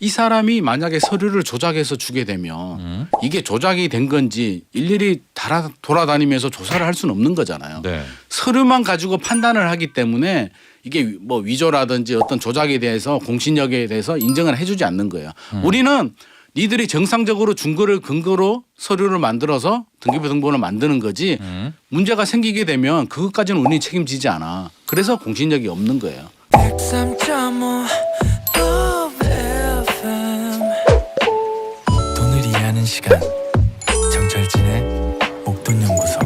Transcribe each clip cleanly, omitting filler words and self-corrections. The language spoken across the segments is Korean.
이 사람이 만약에 서류를 조작해서 주게 되면 이게 조작이 된 건지 일일이 돌아다니면서 조사를 할 수는 없는 거잖아요. 네. 서류만 가지고 판단을 하기 때문에 이게 뭐 위조라든지 어떤 조작에 대해서 공신력에 대해서 인정을 해주지 않는 거예요. 우리는 니들이 정상적으로 준 거를 근거로 서류를 만들어서 등기부 등본을 만드는 거지 문제가 생기게 되면 그것까지는 우리는 책임지지 않아. 그래서 공신력이 없는 거예요. 103.5 FM 돈을 이해하는 시간 정철진의 목돈연구소.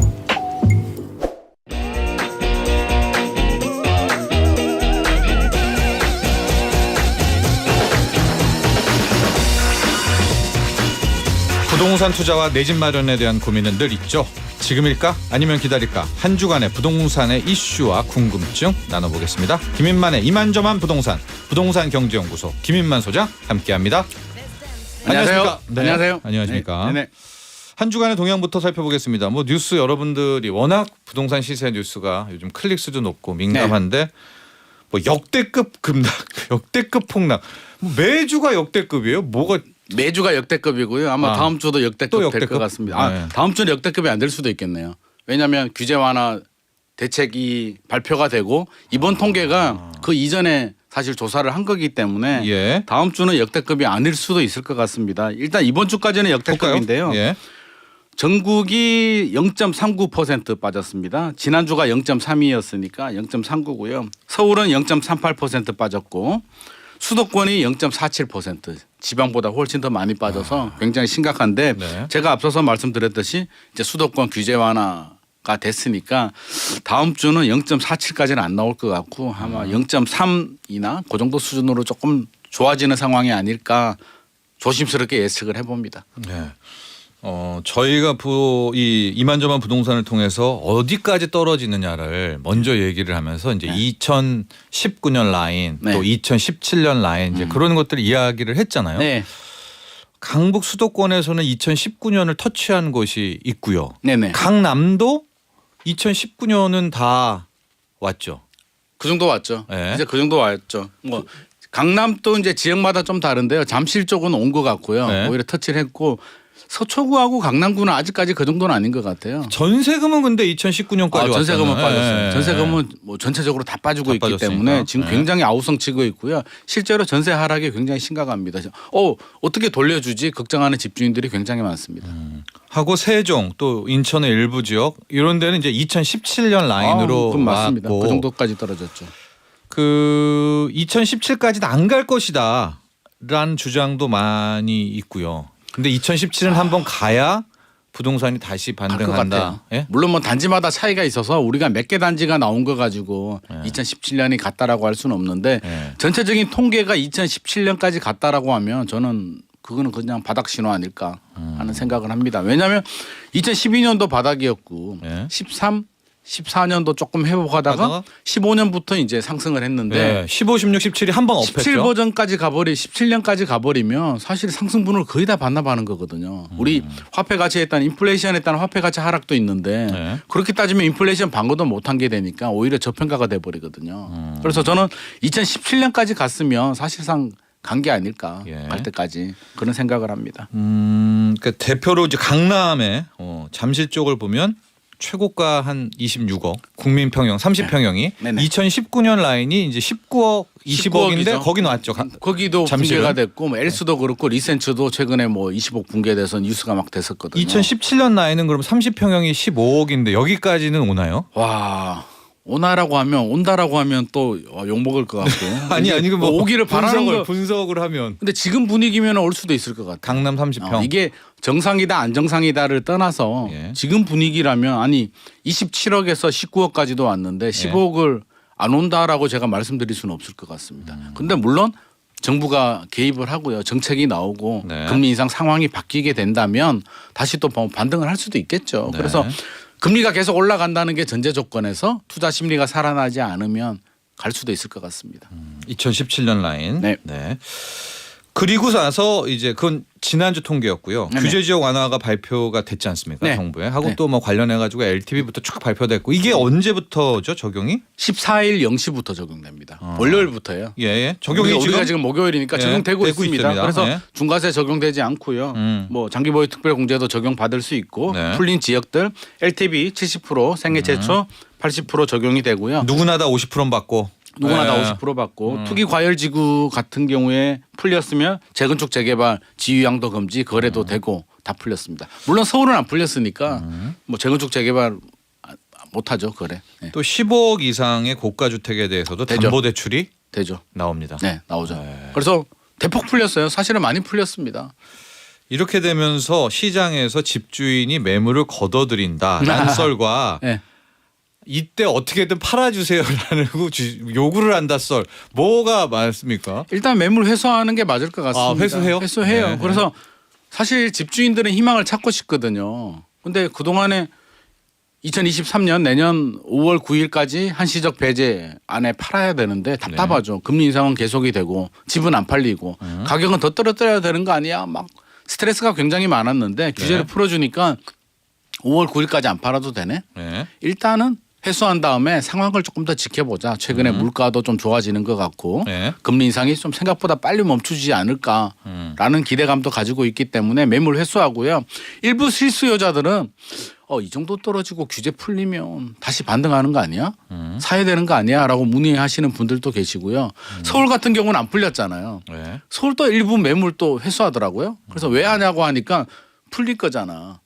부동산 투자와 내 집 마련에 대한 고민은 늘 있죠. 지금일까? 아니면 기다릴까? 한 주간의 부동산의 이슈와 궁금증 나눠보겠습니다. 김인만의 이만저만 부동산 경제연구소 김인만 소장 함께합니다. 안녕하세요. 네. 안녕하세요. 안녕하십니까? 네. 한 주간의 동향부터 살펴보겠습니다. 뭐 뉴스 여러분들이 워낙 부동산 시세 뉴스가 요즘 클릭수도 높고 민감한데 뭐 역대급 급락, 역대급 폭락. 뭐 매주가 역대급이에요? 뭐가 매주가 역대급이고요. 아마 다음 주도 역대급 될 역대급? 것 같습니다. 네. 다음 주는 역대급이 안 될 수도 있겠네요. 왜냐하면 규제 완화 대책이 발표가 되고 이번 통계가 그 이전에 사실 조사를 한 거기 때문에 예. 다음 주는 역대급이 아닐 수도 있을 것 같습니다. 일단 이번 주까지는 역대급인데요. 예. 전국이 0.39% 빠졌습니다. 지난주가 0.32였으니까 0.39고요. 서울은 0.38% 빠졌고 수도권이 0.47%, 지방보다 훨씬 더 많이 빠져서 굉장히 심각한데 네. 제가 제가 앞서서 말씀드렸듯이 이제 수도권 규제 완화가 됐으니까 다음 주는 0.47까지는 안 나올 것 같고 아마 0.3이나 그 정도 수준으로 조금 좋아지는 상황이 아닐까 조심스럽게 예측을 해봅니다. 네. 저희가 이 이만저만 부동산을 통해서 어디까지 떨어지느냐를 먼저 얘기를 하면서 이제 2019년 라인 또 2017년 라인 이제 그런 것들 이야기를 했잖아요. 네. 강북 수도권에서는 2019년을 터치한 곳이 있고요. 네네. 강남도 2019년은 다 왔죠. 그 정도 왔죠. 네. 이제 그 정도 왔죠. 뭐 강남도 이제 지역마다 좀 다른데요. 잠실 쪽은 온 것 같고요. 네. 오히려 터치를 했고 서초구하고 강남구는 아직까지 그 정도는 아닌 것 같아요. 전세금은 근데 2019년까지 왔잖아요. 전세금은 빠졌어요. 네. 전세금은 뭐 전체적으로 다 빠지고 다 있기 빠졌으니까. 때문에 지금 네. 굉장히 아우성치고 있고요. 실제로 전세 하락이 굉장히 심각합니다. 어떻게 돌려주지 걱정하는 집주인들이 굉장히 많습니다. 하고 세종 또 인천의 일부 지역 이런 데는 이제 2017년 라인으로 그건 맞습니다. 왔고 그 정도까지 떨어졌죠. 그 2017까지는 안 갈 것이다라는 주장도 많이 있고요. 근데 2017은 한번 가야 부동산이 다시 갈 것 반등한다. 같아요. 예? 물론 뭐 단지마다 차이가 있어서 우리가 몇 개 단지가 나온 거 가지고 2017년이 갔다라고 할 수는 없는데 네. 전체적인 통계가 2017년까지 갔다라고 하면 저는 그거는 그냥 바닥 신호 아닐까 하는 생각을 합니다. 왜냐하면 2012년도 바닥이었고 네. 13, 14년도 조금 회복하다가 15년부터 이제 상승을 했는데 네. 15, 16, 17이 한 번 업했죠. 17 버전까지 17년까지 가버리면 사실 상승분을 거의 다 반납하는 거거든요. 우리 화폐 가치에 따른 인플레이션에 따른 화폐 가치 하락도 있는데 네. 그렇게 따지면 인플레이션 방어도 못한 게 되니까 오히려 저평가가 돼버리거든요. 그래서 저는 2017년까지 갔으면 사실상 간 게 아닐까 갈 때까지 그런 생각을 합니다. 그러니까 대표로 이제 강남의 잠실 쪽을 보면 최고가 한 26억, 국민평형 30평형이 네네. 2019년 라인이 이제 19억, 20억인데 19억이죠. 거기 나왔죠. 거기도 잠실은? 붕괴가 됐고 뭐 엘스도 그렇고 리센츠도 최근에 뭐 20억 붕괴돼서 뉴스가 막 됐었거든요. 2017년 라인은 그럼 30평형이 15억인데 여기까지는 오나요? 와 오나라고 하면 온다라고 하면 또 욕먹을 것 같고 아니 뭐 오기를 바라는 거. 분석을 하면 근데 지금 분위기면 올 수도 있을 것 같아요. 강남 30평. 이게 정상이다 안정상이다를 떠나서 예. 지금 분위기라면 아니 27억에서 19억까지도 왔는데 15억을 안 온다라고 제가 말씀드릴 수는 없을 것 같습니다. 근데 물론 정부가 개입을 하고요. 정책이 나오고 네. 금리 인상 상황이 바뀌게 된다면 다시 또 반등을 할 수도 있겠죠. 네. 그래서 금리가 계속 올라간다는 게 전제 조건에서 투자 심리가 살아나지 않으면 갈 수도 있을 것 같습니다. 2017년 라인. 네. 그리고 나서 이제 그건 지난주 통계였고요. 네네. 규제 지역 완화가 발표가 됐지 않습니까? 네. 정부에. 하고 네. 또 뭐 관련해 가지고 LTV부터 쭉 발표됐고 이게 언제부터죠, 적용이? 14일 0시부터 적용됩니다. 월요일부터예요. 예, 예. 적용이 우리가 지금 목요일이니까 예, 적용되고 되고 있습니다. 있습니다. 그래서 예. 중과세 적용되지 않고요. 뭐 장기보유 특별공제도 적용받을 수 있고 네. 풀린 지역들 LTV 70% 생애 최초 80% 적용이 되고요. 누구나 다 50%는 받고 누구나 예. 다 50% 받고 투기 과열 지구 같은 경우에 풀렸으면 재건축 재개발 지유양도 금지 거래도 되고 다 풀렸습니다. 물론 서울은 안 풀렸으니까 뭐 재건축 재개발 못하죠 거래. 네. 또 15억 이상의 고가 주택에 대해서도 되죠. 담보 대출이 되죠. 나옵니다. 네 나오죠. 네. 그래서 대폭 풀렸어요. 사실은 많이 풀렸습니다. 이렇게 되면서 시장에서 집주인이 매물을 걷어들인다라는 썰과 네. 이때 어떻게든 팔아주세요라는 요구를 한다 썰 뭐가 많습니까? 일단 매물 회수하는 게 맞을 것 같습니다. 아, 회수해요? 회수해요. 네. 그래서 사실 집주인들은 희망을 찾고 싶거든요. 근데 그동안에 2023년 내년 5월 9일까지 한시적 배제 안에 팔아야 되는데 답답하죠. 네. 금리 인상은 계속이 되고 집은 안 팔리고 가격은 더 떨어뜨려야 되는 거 아니야? 막 스트레스가 굉장히 많았는데 규제를 네. 풀어주니까 5월 9일까지 안 팔아도 되네. 네. 일단은 회수한 다음에 상황을 조금 더 지켜보자. 최근에 물가도 좀 좋아지는 것 같고 네. 금리 인상이 좀 생각보다 빨리 멈추지 않을까라는 기대감도 가지고 있기 때문에 매물 회수하고요. 일부 실수요자들은 이 정도 떨어지고 규제 풀리면 다시 반등하는 거 아니야? 사야 되는 거 아니야? 라고 문의하시는 분들도 계시고요. 서울 같은 경우는 안 풀렸잖아요. 네. 서울도 일부 매물 또 회수하더라고요. 그래서 왜 하냐고 하니까 풀릴 거잖아.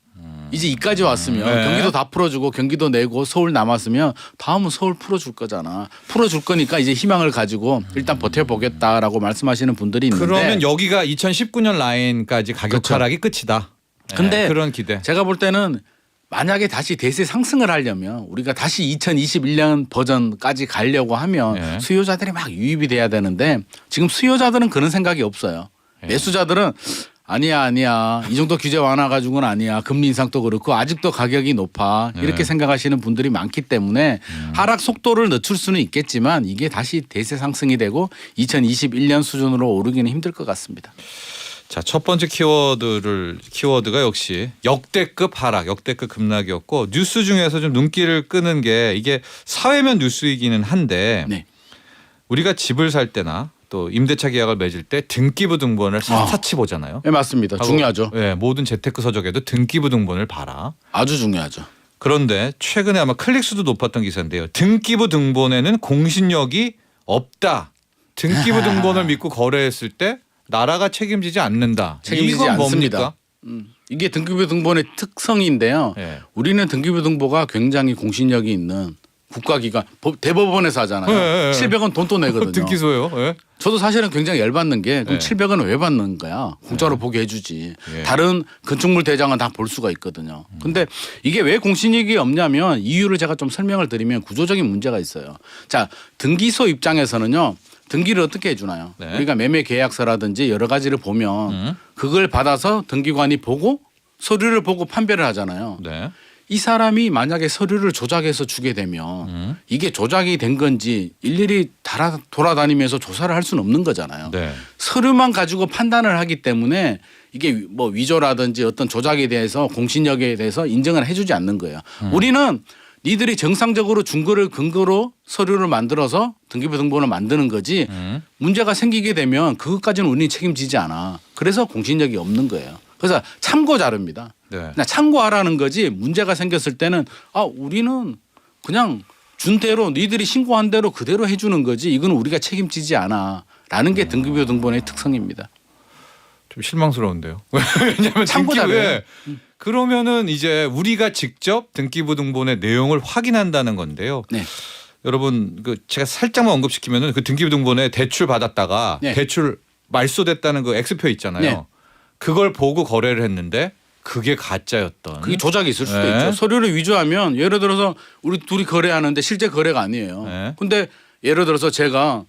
이제 이까지 왔으면 네. 경기도 다 풀어주고 경기도 내고 서울 남았으면 다음은 서울 풀어줄 거잖아. 풀어줄 거니까 이제 희망을 가지고 일단 버텨보겠다라고 말씀하시는 분들이 있는데 그러면 여기가 2019년 라인까지 가격 그렇죠. 하락이 끝이다. 네, 근데 그런 기대. 제가 볼 때는 만약에 다시 대세 상승을 하려면 우리가 다시 2021년 버전까지 가려고 하면 네. 수요자들이 막 유입이 돼야 되는데 지금 수요자들은 그런 생각이 없어요. 네. 매수자들은 아니야 이 정도 규제 완화 가지고는 아니야. 금리 인상도 그렇고 아직도 가격이 높아. 이렇게 네. 생각하시는 분들이 많기 때문에 하락 속도를 늦출 수는 있겠지만 이게 다시 대세 상승이 되고 2021년 수준으로 오르기는 힘들 것 같습니다. 자, 첫 번째 키워드가 역시 역대급 하락, 역대급 급락이었고 뉴스 중에서 좀 눈길을 끄는 게 이게 사회면 뉴스이기는 한데 네. 우리가 집을 살 때나 또 임대차 계약을 맺을 때 등기부 등본을 샅샅이 보잖아요. 네, 맞습니다. 하고, 중요하죠. 네, 모든 재테크 서적에도 등기부 등본을 봐라. 아주 중요하죠. 그런데 최근에 아마 클릭수도 높았던 기사인데요. 등기부 등본에는 공신력이 없다. 등기부 등본을 믿고 거래했을 때 나라가 책임지지 않는다. 책임지지 이건 않습니다. 뭡니까? 이게 등기부 등본의 특성인데요. 네. 우리는 등기부 등보가 굉장히 공신력이 있는 국가기관 대법원에서 하잖아요. 네. 700원 돈 또 내거든요. 등기소요. 예. 저도 사실은 굉장히 열받는 게 그럼 네. 700원은 왜 받는 거야? 공짜로 보게 해주지. 예. 다른 건축물 대장은 다 볼 수가 있거든요. 근데 이게 왜 공신력이 없냐면 이유를 제가 좀 설명을 드리면 구조적인 문제가 있어요. 자, 등기소 입장에서는요. 등기를 어떻게 해주나요? 네. 우리가 매매 계약서라든지 여러 가지를 보면 그걸 받아서 등기관이 보고 서류를 보고 판별을 하잖아요. 네. 이 사람이 만약에 서류를 조작해서 주게 되면 이게 조작이 된 건지 일일이 돌아다니면서 조사를 할 수는 없는 거잖아요. 네. 서류만 가지고 판단을 하기 때문에 이게 뭐 위조라든지 어떤 조작에 대해서 공신력에 대해서 인정을 해주지 않는 거예요. 우리는 니들이 정상적으로 준 거를 근거로 서류를 만들어서 등기부 등본을 만드는 거지 문제가 생기게 되면 그것까지는 우리는 책임지지 않아. 그래서 공신력이 없는 거예요. 그래서 참고 자료입니다. 네. 그냥 참고하라는 거지 문제가 생겼을 때는 우리는 그냥 준 대로 니들이 신고한 대로 그대로 해주는 거지 이건 우리가 책임지지 않아라는 게 등기부 등본의 특성입니다. 좀 실망스러운데요. 왜냐하면 참고 등기부에 그러면은 이제 우리가 직접 등기부 등본의 내용을 확인한다는 건데요. 네. 여러분 제가 살짝만 언급시키면은 그 등기부 등본에 대출 받았다가 네. 대출 말소됐다는 그 X표 있잖아요. 네. 그걸 보고 거래를 했는데 그게 가짜였던. 그게 조작이 있을 수도 네. 있죠. 서류를 위조하면 예를 들어서 우리 둘이 거래하는데 실제 거래가 아니에요. 네. 근데 예를 들어서 제가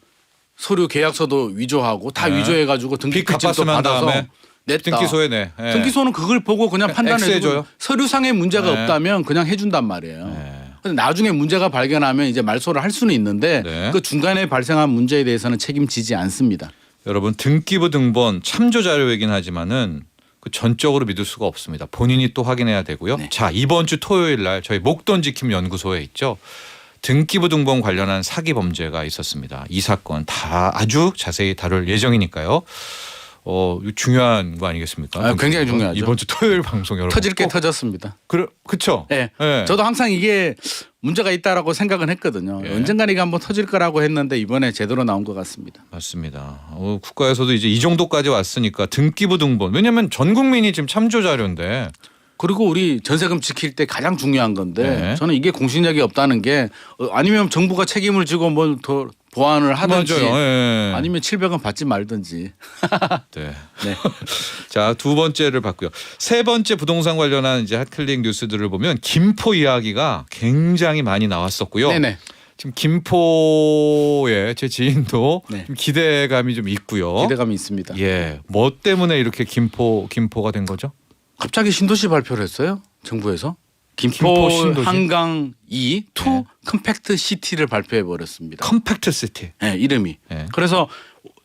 서류 계약서도 위조하고 다 네. 위조해가지고 빚 등기필집도 갚았으면 받아서 다음에 냈다. 등기소에 내. 네. 등기소는 그걸 보고 그냥 판단해주고 X해줘요. 서류상에 문제가 네. 없다면 그냥 해준단 말이에요. 네. 근데 나중에 문제가 발견하면 이제 말소를 할 수는 있는데 네. 그 중간에 발생한 문제에 대해서는 책임지지 않습니다. 여러분 등기부 등본 참조 자료이긴 하지만은 그 전적으로 믿을 수가 없습니다. 본인이 또 확인해야 되고요. 네. 자, 이번 주 토요일 날 저희 목돈지킴 연구소에 있죠. 등기부 등본 관련한 사기 범죄가 있었습니다. 이 사건 다 아주 자세히 다룰 예정이니까요. 이거 중요한 거 아니겠습니까? 아, 굉장히 중요하죠. 이번 주 토요일 방송 여러분. 터질 게 꼭 터졌습니다. 그렇죠. 네. 네. 저도 항상 이게 문제가 있다라고 생각은 했거든요. 예. 언젠가 이게 한번 터질 거라고 했는데 이번에 제대로 나온 것 같습니다. 맞습니다. 국가에서도 이제 이 정도까지 왔으니까 등기부 등본. 왜냐하면 전 국민이 지금 참조 자료인데. 그리고 우리 전세금 지킬 때 가장 중요한 건데 네. 저는 이게 공신력이 없다는 게 아니면 정부가 책임을 지고 뭘 더 보완을 하든지 맞아요. 예. 아니면 700원 받지 말든지. 네. 네. 자, 두 번째를 봤고요. 세 번째 부동산 관련한 이제 핫클릭 뉴스들을 보면 김포 이야기가 굉장히 많이 나왔었고요. 네네. 지금 김포에 제 지인도 네. 좀 기대감이 좀 있고요. 기대감이 있습니다. 예, 뭐 때문에 이렇게 김포가 된 거죠? 갑자기 신도시 발표를 했어요. 정부에서. 김포 김포 신도시? 한강 2 네. 컴팩트 시티를 발표해 버렸습니다. 컴팩트 시티. 네, 이름이. 네. 그래서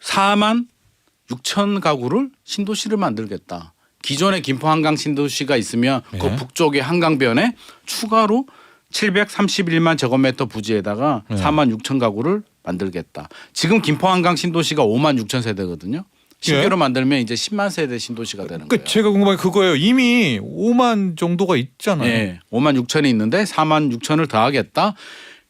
4만 6천 가구를 신도시를 만들겠다. 기존의 김포 한강 신도시가 있으면 그 네. 북쪽의 한강변에 추가로 731만 제곱미터 부지에다가 네. 4만 6천 가구를 만들겠다. 지금 김포 한강 신도시가 5만 6천 세대거든요. 신규로 만들면 이제 10만 세대 신도시가 되는 거예요. 제가 궁금한 게 그거예요. 이미 5만 정도가 있잖아요. 네, 5만 6천이 있는데 4만 6천을 더하겠다.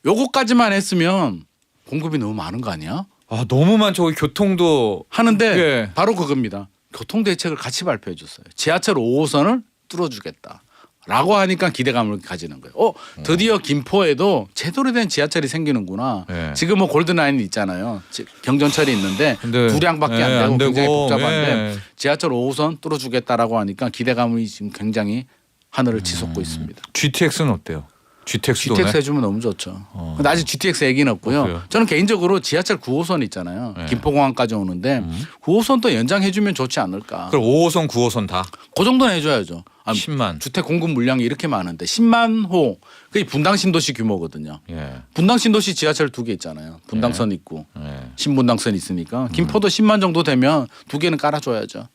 요거까지만 했으면 공급이 너무 많은 거 아니야? 아, 너무 많죠. 교통도 하는데 예. 바로 그겁니다. 교통 대책을 같이 발표해 줬어요. 지하철 5호선을 뚫어주겠다. 라고 하니까 기대감을 가지는 거예요. 드디어 김포에도 제대로 된 지하철이 생기는구나. 네. 지금 뭐 골든라인이 있잖아요. 경전철이 있는데 근데, 두량밖에 예, 안 되고 굉장히 복잡한데 예. 지하철 5호선 뚫어주겠다라고 하니까 기대감이 지금 굉장히 하늘을 치솟고 있습니다. GTX는 어때요? GTX도 GTX 해주면 너무 좋죠. 근데 아직 GTX 얘기는 없고요. 없어요. 저는 개인적으로 지하철 9호선 있잖아요. 네. 김포공항까지 오는데 9호선도 연장해주면 좋지 않을까. 그럼 5호선, 9호선 다 그 정도는 해줘야죠. 10만. 주택 공급 물량이 이렇게 많은데 10만 호. 그게 분당 신도시 규모거든요. 예. 분당 신도시 지하철 2개 있잖아요. 분당선 있고 예. 신분당선 있으니까 김포도 10만 정도 되면 2개는 깔아줘야죠.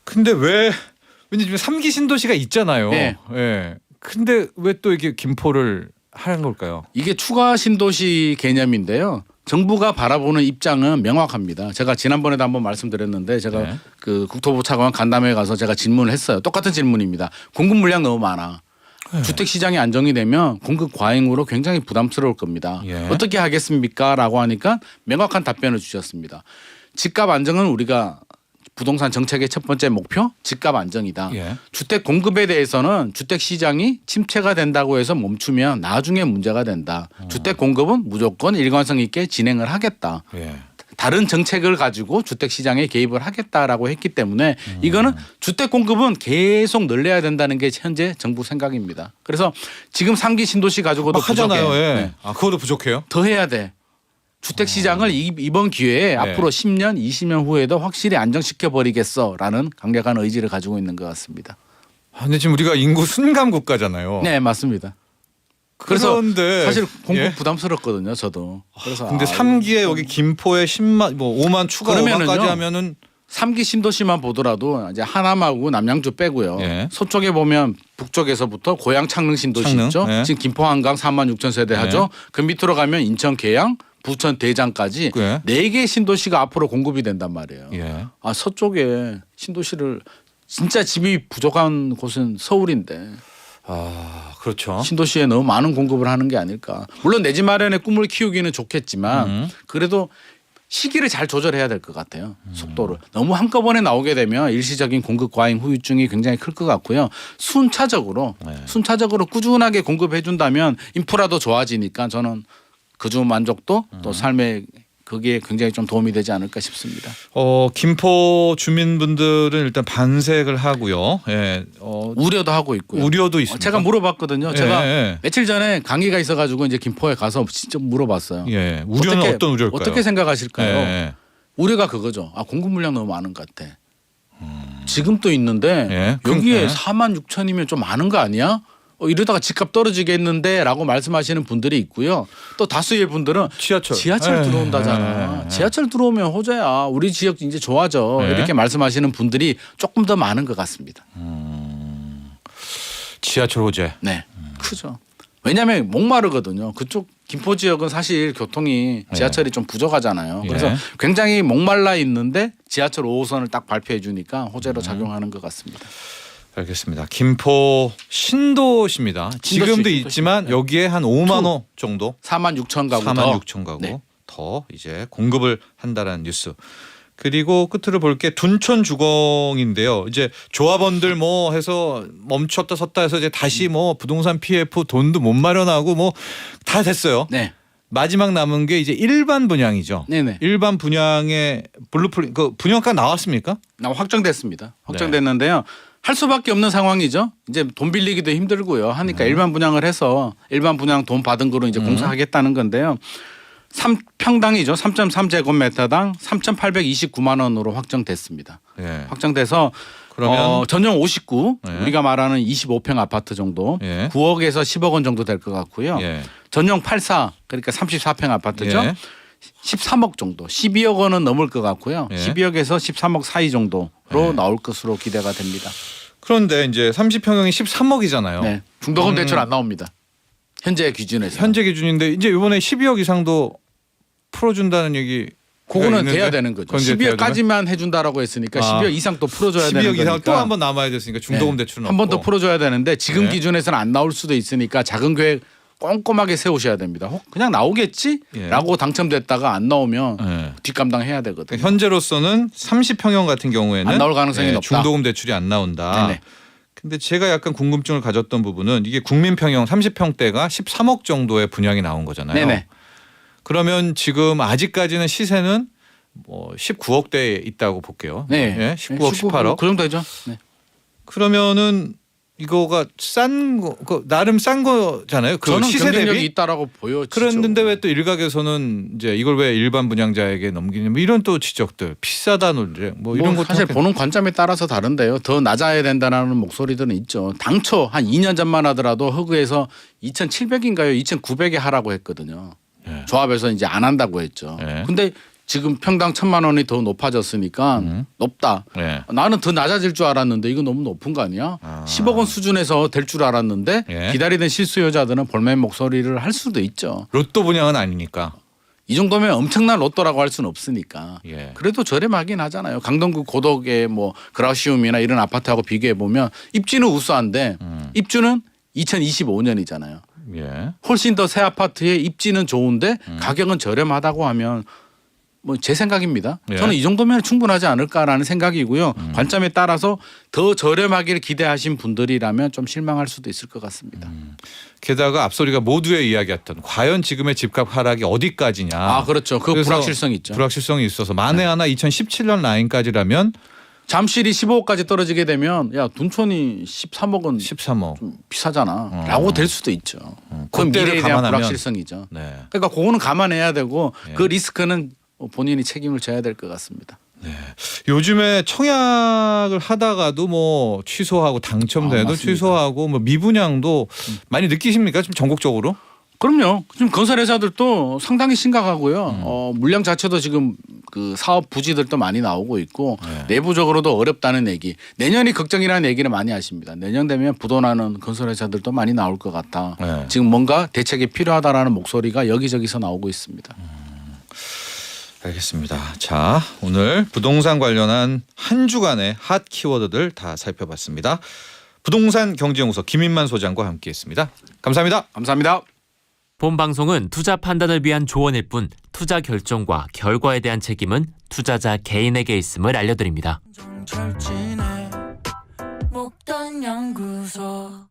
근데 왠지 지금 3기 신도시가 있잖아요. 네. 예. 근데 왜 또 이게 김포를 하는 걸까요? 이게 추가 신도시 개념인데요. 정부가 바라보는 입장은 명확합니다. 제가 지난번에도 한번 말씀드렸는데 제가 네. 그 국토부 차관 간담회에 가서 제가 질문을 했어요. 똑같은 질문입니다. 공급 물량 너무 많아. 네. 주택 시장이 안정이 되면 공급 과잉으로 굉장히 부담스러울 겁니다. 예. 어떻게 하겠습니까? 라고 하니까 명확한 답변을 주셨습니다. 집값 안정은 우리가 부동산 정책의 첫 번째 목표 집값 안정이다. 예. 주택 공급에 대해서는 주택 시장이 침체가 된다고 해서 멈추면 나중에 문제가 된다. 주택 공급은 무조건 일관성 있게 진행을 하겠다. 예. 다른 정책을 가지고 주택 시장에 개입을 하겠다라고 했기 때문에 이거는 주택 공급은 계속 늘려야 된다는 게 현재 정부 생각입니다. 그래서 지금 3기 신도시 가지고도 막 하잖아요. 부족해. 예. 네. 아, 그것도 부족해요? 더 해야 돼. 주택 시장을 이번 기회에 앞으로 10년, 20년 후에도 확실히 안정시켜 버리겠어라는 강력한 의지를 가지고 있는 것 같습니다. 아, 근데 지금 우리가 인구 순감 국가잖아요. 네, 맞습니다. 그래서 그런데 사실 공급 예? 부담스럽거든요, 저도. 그래서 근데 3기에 여기 김포에 10만 뭐 5만 추가 그러면은요. 5만까지 하면은 3기 신도시만 보더라도 이제 하남하고 남양주 빼고요. 예. 서쪽에 보면 북쪽에서부터 고양 창릉 신도시 창릉, 있죠. 예. 지금 김포 한강 4만 6천 세대 하죠. 그 밑으로 가면 인천 계양, 부천 대장까지 예. 4개 신도시가 앞으로 공급이 된단 말이에요. 예. 아, 서쪽에 신도시를 진짜 집이 부족한 곳은 서울인데 아, 그렇죠. 신도시에 너무 많은 공급을 하는 게 아닐까. 물론 내 집 마련의 꿈을 키우기는 좋겠지만 그래도 시기를 잘 조절해야 될 것 같아요. 속도를. 너무 한꺼번에 나오게 되면 일시적인 공급 과잉 후유증이 굉장히 클 것 같고요. 순차적으로 꾸준하게 공급해 준다면 인프라도 좋아지니까 저는 그중 만족도 또 삶의 그게 굉장히 좀 도움이 되지 않을까 싶습니다. 김포 주민분들은 일단 반색을 하고요. 예. 우려도 하고 있고요. 우려도 있습니다. 제가 물어봤거든요. 예, 제가 예. 며칠 전에 강의가 있어가지고 이제 김포에 가서 진짜 물어봤어요. 예. 우려는 어떤 우려일까요? 어떻게 생각하실까요? 예. 우려가 그거죠. 아, 공급 물량 너무 많은 것 같아. 지금 또 있는데 예. 여기에 예. 4만 6천이면 좀 많은 거 아니야? 이러다가 집값 떨어지겠는데라고 말씀하시는 분들이 있고요. 또 다수의 분들은 지하철 들어온다잖아. 지하철 들어오면 호재야. 우리 지역 이제 좋아져. 네. 이렇게 말씀하시는 분들이 조금 더 많은 것 같습니다. 지하철 호재. 네, 크죠. 왜냐하면 목마르거든요. 그쪽 김포 지역은 사실 교통이 지하철이 좀 부족하잖아요. 그래서 예. 굉장히 목말라 있는데 지하철 5호선을 딱 발표해 주니까 호재로 작용하는 것 같습니다. 알겠습니다. 김포 신도시입니다. 지금도 신도시. 있지만 여기에 한 5만 호 정도 4만 6천 가구 4만 6천 가구 네. 더 이제 공급을 한다라는 뉴스. 그리고 끝으로 볼 게 둔촌 주공인데요. 이제 조합원들 뭐 해서 멈췄다 섰다 해서 이제 다시 뭐 부동산 PF 돈도 못 마련하고 뭐 다 됐어요. 네, 마지막 남은 게 이제 일반 분양이죠. 네네. 일반 분양의 블루프린트 그 분양가 나왔습니까? 확정됐습니다. 확정됐는데요. 할 수밖에 없는 상황이죠. 이제 돈 빌리기도 힘들고요. 하니까 일반 분양을 해서 일반 분양 돈 받은 거로 이제 공사하겠다는 건데요. 3평당이죠. 3.3제곱미터당 3,829만 원으로 확정됐습니다. 예. 확정돼서 그러면 전용 59 네. 우리가 말하는 25평 아파트 정도 예. 9억에서 10억 원 정도 될 것 같고요. 예. 전용 84 그러니까 34평 아파트죠. 예. 13억 정도 12억 원은 넘을 것 같고요. 예. 12억에서 13억 사이 정도로 예. 나올 것으로 기대가 됩니다. 그런데 이제 30평형이 13억이잖아요. 네. 중도금 대출 안 나옵니다. 현재 기준에서. 현재 기준인데 이제 이번에 12억 이상도 풀어준다는 얘기. 그거는 돼야 되는 거죠. 그건 이제 돼야 12억까지만 해준다라고 했으니까 아. 12억 이상 또 풀어줘야 되는 12억 이상 거니까. 또 한 번 남아야 됐으니까 중도금 대출은 한 번 더 없고. 풀어줘야 되는데 지금 네. 기준에서는 안 나올 수도 있으니까 작은 계획 꼼꼼하게 세우셔야 됩니다. 그냥 나오겠지? 예. 라고 당첨됐다가 안 나오면 예. 뒷감당해야 되거든요. 그러니까 현재로서는 30평형 같은 경우에는 안 나올 가능성이 예, 높다. 중도금 대출이 안 나온다. 네네. 근데 제가 약간 궁금증을 가졌던 부분은 이게 국민평형 30평대가 13억 정도의 분양이 나온 거잖아요. 네네. 그러면 지금 아직까지는 시세는 뭐 19억대에 있다고 볼게요. 네. 예, 19억, 18억. 그 정도 되죠. 네. 그러면은 이거가 싼 거, 나름 싼 거잖아요. 그 저는 시세 경쟁력이 대비. 있다라고 보여지죠. 그랬는데 왜 또 일각에서는 이제 이걸 왜 일반 분양자에게 넘기냐 뭐 이런 또 지적들 비싸다 논쟁 뭐 이런 것도 사실 하겠- 보는 관점에 따라서 다른데요. 더 낮아야 된다는 목소리들은 있죠. 당초 한 2년 전만 하더라도 허그에서 2,700인가요? 2,900에 하라고 했거든요. 예. 조합에서 이제 안 한다고 했죠. 예. 근데 지금 평당 1,000만 원이 더 높아졌으니까 높다. 예. 나는 더 낮아질 줄 알았는데 이거 너무 높은 거 아니야? 아. 10억 원 수준에서 될 줄 알았는데 예. 기다리던 실수요자들은 볼멘 목소리를 할 수도 있죠. 로또 분양은 아니니까. 이 정도면 엄청난 로또라고 할 수는 없으니까. 예. 그래도 저렴하긴 하잖아요. 강동구 고덕의 뭐 그라시움이나 이런 아파트하고 비교해 보면 입지는 우수한데 입주는 2025년이잖아요. 예. 훨씬 더 새 아파트의 입지는 좋은데 가격은 저렴하다고 하면 뭐 제 생각입니다. 예. 저는 이 정도면 충분하지 않을까라는 생각이고요. 관점에 따라서 더 저렴하기를 기대하신 분들이라면 좀 실망할 수도 있을 것 같습니다. 게다가 앞소리가 모두의 이야기였던 과연 지금의 집값 하락이 어디까지냐. 아 그렇죠. 그 그래서 불확실성이 있죠. 불확실성이 있어서 만에 하나 2017년 라인까지라면 잠실이 15억까지 떨어지게 되면 야 둔촌이 13억은 13억. 좀 비싸잖아. 라고 될 수도 있죠. 그건 그때를 미래에 대한 감안하면 불확실성이죠. 네. 그러니까 그거는 감안해야 되고 예. 그 리스크는 본인이 책임을 져야 될 것 같습니다. 요즘에 청약을 하다가도 뭐 취소하고 당첨돼도 맞습니다. 취소하고 뭐 미분양도 많이 느끼십니까? 지금 전국적으로? 그럼요. 지금 건설회사들도 상당히 심각하고요. 물량 자체도 지금 그 사업 부지들도 많이 나오고 있고 내부적으로도 어렵다는 얘기. 내년이 걱정이라는 얘기를 많이 하십니다. 내년 되면 부도나는 건설회사들도 많이 나올 것 같다. 네. 지금 뭔가 대책이 필요하다라는 목소리가 여기저기서 나오고 있습니다. 알겠습니다. 자, 오늘 부동산 관련한 한 주간의 핫 키워드들 다 살펴봤습니다. 부동산 경제연구소 김인만 소장과 함께했습니다. 감사합니다. 감사합니다. 본 방송은 투자 판단을 위한 조언일 뿐 투자 결정과 결과에 대한 책임은 투자자 개인에게 있음을 알려드립니다. 정철진의 목돈 연구소